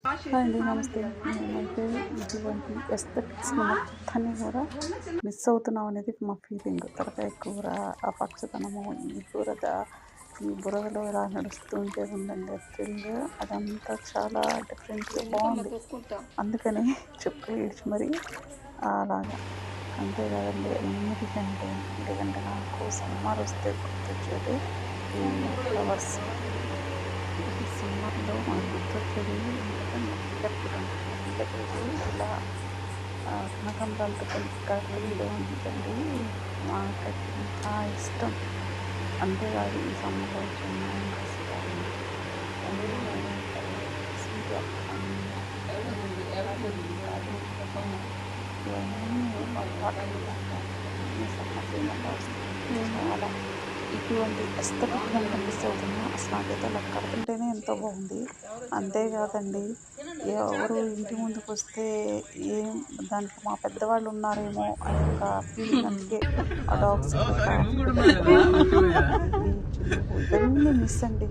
Hi అండి, నమస్తే. నేనైతే ఇటువంటి ఎస్థెటిక్స్ మొత్తాన్ని కూడా మిస్ అవుతున్నాం అనేది మా ఫీలింగ్. తలకాయ కూర, ఆ పచ్చదనము, ఈ బురదలో ఇలా నడుస్తుంటే ఉందండి థ్రిల్. అదంతా చాలా డిఫరెంట్గా బాగుంది. అందుకని చుక్కలు ఈడ్చి మరి అలాగా. అంతేకాదండి, ఎందుకంటే నాకు సమ్మర్ వస్తే గుర్తొచ్చేది ఈ ఫ్లవర్స్. ఈ సమ్మర్లో మనకు గుర్తొచ్చేది ఏంటంటే మల్లెపూలు ఇలా కనకాంబరాలతో కలిపి కాకరలో ఉంటుందండి. నాకైతే ఇంకా ఇష్టం. అంతేకాదు, ఈ సమ్మర్లో వచ్చే మ్యాంగోస్ కానీ చాలా ఇటువంటి ఎస్థెటిక్ మిస్ అవుతున్నా. అసలు నాకైతే అలా కడుతుంటేనే ఎంతో బాగుంది. అంతేకాదండి, ఎవరు ఇంటి ముందుకు వస్తే ఏం దానికి మా పెద్దవాళ్ళు ఉన్నారేమో అనే ఒక ఫీలింగ్. అందుకే ఆ డాగ్స్ ఇవన్నీ మిస్ అండి.